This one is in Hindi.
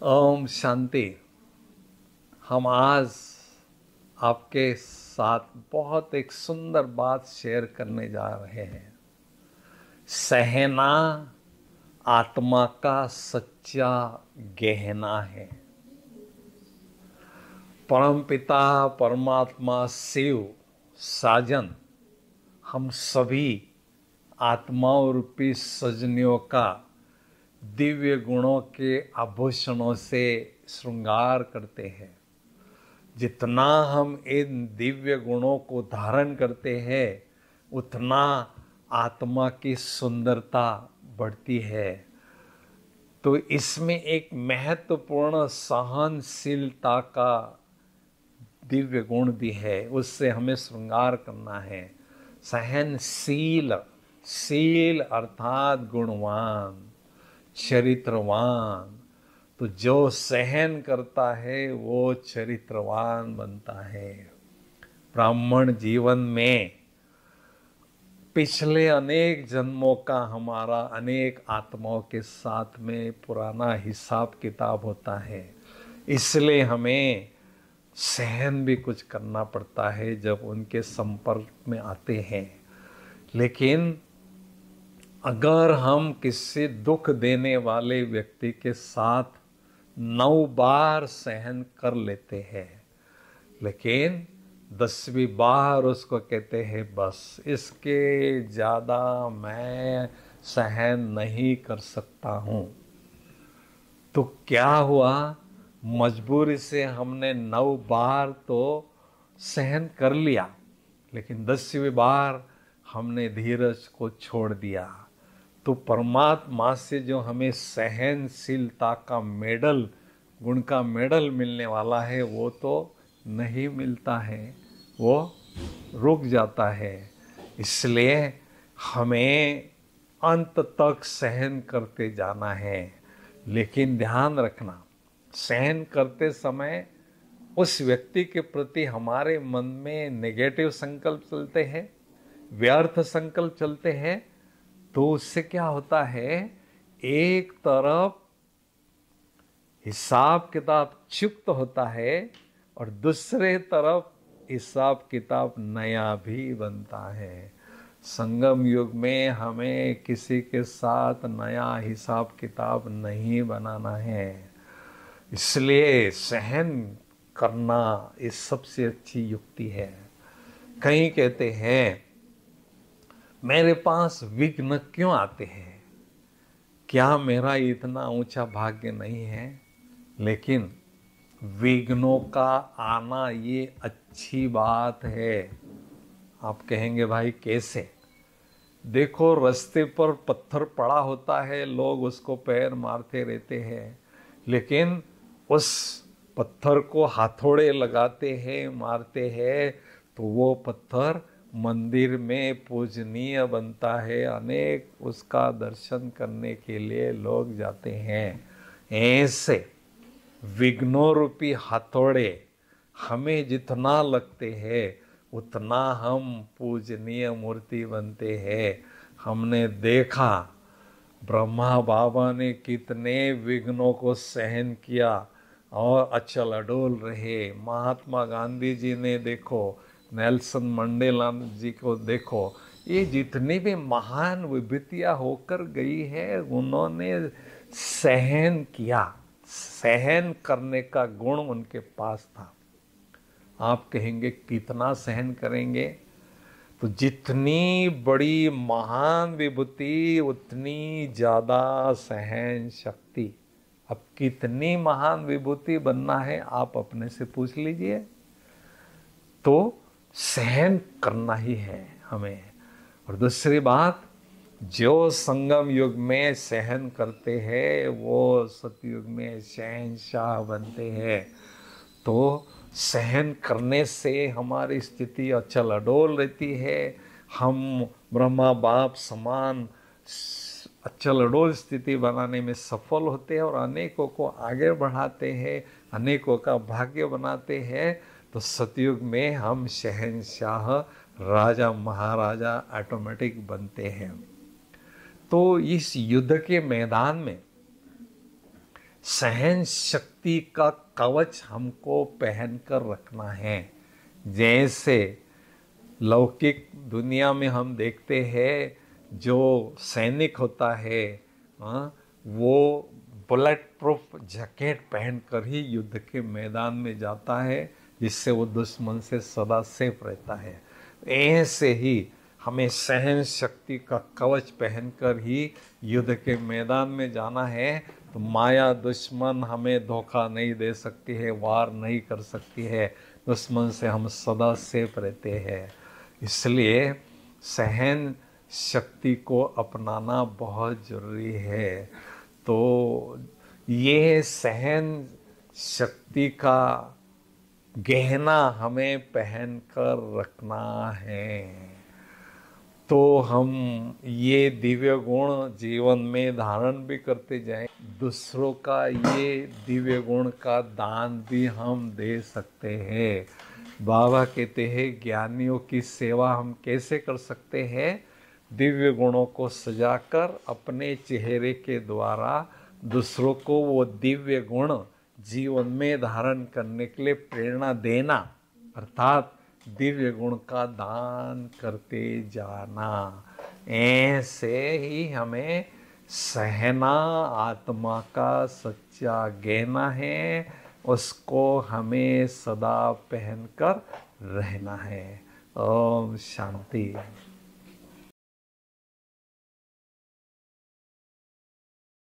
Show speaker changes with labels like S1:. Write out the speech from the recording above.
S1: ओम शांति। हम आज आपके साथ बहुत एक सुंदर बात शेयर करने जा रहे हैं। सहना आत्मा का सच्चा गहना है। परमपिता परमात्मा शिव साजन हम सभी आत्माओं रूपी सजनियों का दिव्य गुणों के आभूषणों से श्रृंगार करते हैं। जितना हम इन दिव्य गुणों को धारण करते हैं उतना आत्मा की सुंदरता बढ़ती है। तो इसमें एक महत्वपूर्ण सहनशीलता का दिव्य गुण भी है, उससे हमें श्रृंगार करना है। सहनशील, शील अर्थात गुणवान, चरित्रवान। तो जो सहन करता है वो चरित्रवान बनता है। ब्राह्मण जीवन में पिछले अनेक जन्मों का हमारा अनेक आत्माओं के साथ में पुराना हिसाब किताब होता है, इसलिए हमें सहन भी कुछ करना पड़ता है जब उनके संपर्क में आते हैं। लेकिन अगर हम किसी दुख देने वाले व्यक्ति के साथ 9 बार सहन कर लेते हैं, लेकिन 10वीं बार उसको कहते हैं बस इसके ज़्यादा मैं सहन नहीं कर सकता हूँ, तो क्या हुआ? मजबूरी से हमने 9 बार तो सहन कर लिया, लेकिन 10वीं बार हमने धीरज को छोड़ दिया। तो परमात्मा से जो हमें सहनशीलता का मेडल, गुण का मेडल मिलने वाला है, वो तो नहीं मिलता है, वो रुक जाता है। इसलिए हमें अंत तक सहन करते जाना है। लेकिन ध्यान रखना, सहन करते समय उस व्यक्ति के प्रति हमारे मन में नेगेटिव संकल्प चलते हैं, व्यर्थ संकल्प चलते हैं, तो उससे क्या होता है? एक तरफ हिसाब किताब चुक्त होता है और दूसरे तरफ हिसाब किताब नया भी बनता है। संगम युग में हमें किसी के साथ नया हिसाब किताब नहीं बनाना है। इसलिए सहन करना ये सबसे अच्छी युक्ति है। कई कहते हैं मेरे पास विघ्न क्यों आते हैं, क्या मेरा इतना ऊंचा भाग्य नहीं है? लेकिन विघ्नों का आना ये अच्छी बात है। आप कहेंगे भाई कैसे? देखो, रास्ते पर पत्थर पड़ा होता है, लोग उसको पैर मारते रहते हैं, लेकिन उस पत्थर को हाथोड़े लगाते हैं, मारते हैं, तो वो पत्थर मंदिर में पूजनीय बनता है। अनेक उसका दर्शन करने के लिए लोग जाते हैं। ऐसे विघ्नों रूपी हथौड़े हमें जितना लगते हैं उतना हम पूजनीय मूर्ति बनते हैं। हमने देखा ब्रह्मा बाबा ने कितने विघ्नों को सहन किया और अचल अडोल रहे। महात्मा गांधी जी ने देखो, नेल्सन मंडेला जी को देखो, ये जितनी भी महान विभूतियाँ होकर गई है उन्होंने सहन किया। सहन करने का गुण उनके पास था। आप कहेंगे कितना सहन करेंगे? तो जितनी बड़ी महान विभूति उतनी ज़्यादा सहन शक्ति। अब कितनी महान विभूति बनना है आप अपने से पूछ लीजिए। तो सहन करना ही है हमें। और दूसरी बात, जो संगम युग में सहन करते हैं वो सतयुग में शहंशाह बनते हैं। तो सहन करने से हमारी स्थिति अचल अडोल रहती है। हम ब्रह्मा बाप समान अचल अडोल स्थिति बनाने में सफल होते हैं और अनेकों को आगे बढ़ाते हैं, अनेकों का भाग्य बनाते हैं। तो सतयुग में हम शहंशाह, राजा महाराजा ऑटोमेटिक बनते हैं। तो इस युद्ध के मैदान में सहन शक्ति का कवच हमको पहन कर रखना है। जैसे लौकिक दुनिया में हम देखते हैं जो सैनिक होता है, वो बुलेट प्रूफ जैकेट पहनकर ही युद्ध के मैदान में जाता है, जिससे वो दुश्मन से सदा सेफ रहता है। ऐसे ही हमें सहन शक्ति का कवच पहनकर ही युद्ध के मैदान में जाना है। तो माया दुश्मन हमें धोखा नहीं दे सकती है, वार नहीं कर सकती है, दुश्मन से हम सदा सेफ रहते हैं। इसलिए सहन शक्ति को अपनाना बहुत जरूरी है। तो ये सहन शक्ति का गहना हमें पहन कर रखना है, तो हम ये दिव्य गुण जीवन में धारण भी करते जाएं। दूसरों का ये दिव्य गुण का दान भी हम दे सकते हैं। बाबा कहते हैं ज्ञानियों की सेवा हम कैसे कर सकते हैं? दिव्य गुणों को सजाकर अपने चेहरे के द्वारा दूसरों को वो दिव्य गुण जीवन में धारण करने के लिए प्रेरणा देना, अर्थात दिव्य गुण का दान करते जाना। ऐसे ही हमें सहना आत्मा का सच्चा गहना है, उसको हमें सदा पहनकर रहना है। ओम शांति।